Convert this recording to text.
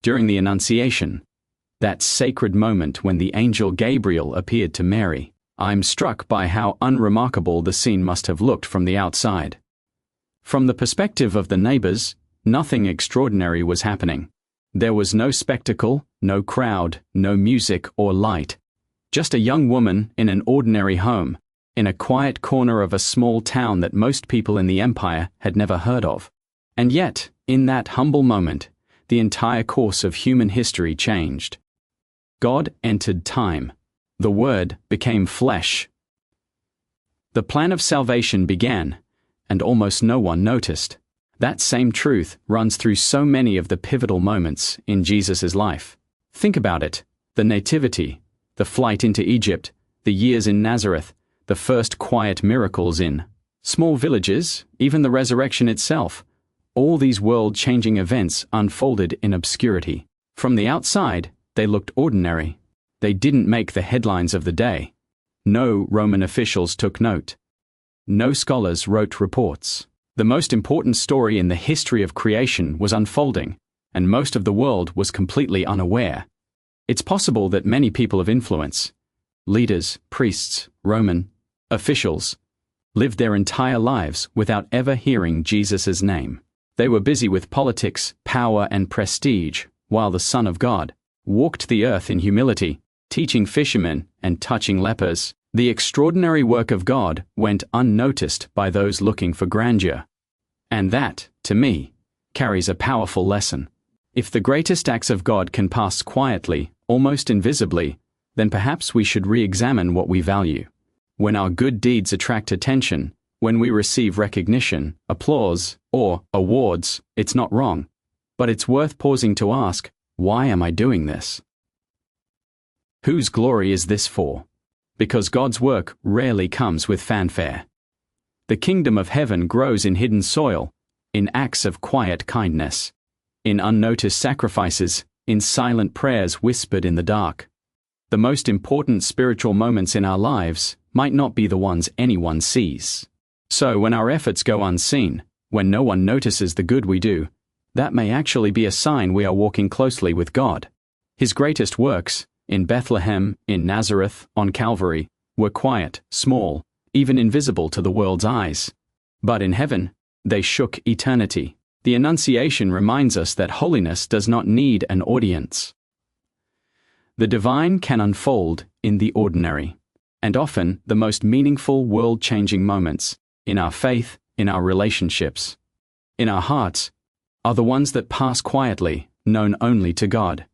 during the Annunciation, that sacred moment when the angel Gabriel appeared to Mary, I'm struck by how unremarkable the scene must have looked from the outside. From the perspective of the neighbors, nothing extraordinary was happening. There was no spectacle, no crowd, no music or light. Just a young woman in an ordinary home, in a quiet corner of a small town that most people in the empire had never heard of. And yet, in that humble moment, the entire course of human history changed. God entered time. The Word became flesh. The plan of salvation began, and almost no one noticed. That same truth runs through so many of the pivotal moments in Jesus' life. Think about it: the nativity, the flight into Egypt, the years in Nazareth, the first quiet miracles in small villages, even the resurrection itself. All these world-changing events unfolded in obscurity. From the outside, they looked ordinary. They didn't make the headlines of the day. No Roman officials took note. No scholars wrote reports. The most important story in the history of creation was unfolding, and most of the world was completely unaware. It's possible that many people of influence, leaders, priests, Roman officials, lived their entire lives without ever hearing Jesus' name. They were busy with politics, power, and prestige, while the Son of God walked the earth in humility, teaching fishermen and touching lepers. The extraordinary work of God went unnoticed by those looking for grandeur. And that, to me, carries a powerful lesson. If the greatest acts of God can pass quietly, almost invisibly, then perhaps we should re-examine what we value. When our good deeds attract attention, when we receive recognition, applause, or awards, it's not wrong. But it's worth pausing to ask, why am I doing this? Whose glory is this for? Because God's work rarely comes with fanfare. The kingdom of heaven grows in hidden soil, in acts of quiet kindness, in unnoticed sacrifices, in silent prayers whispered in the dark. The most important spiritual moments in our lives might not be the ones anyone sees. So when our efforts go unseen, when no one notices the good we do, that may actually be a sign we are walking closely with God. His greatest works, in Bethlehem, in Nazareth, on Calvary, were quiet, small, even invisible to the world's eyes. But in heaven, they shook eternity. The Annunciation reminds us that holiness does not need an audience. The divine can unfold in the ordinary, and often the most meaningful world-changing moments, in our faith, in our relationships, in our hearts, are the ones that pass quietly, known only to God.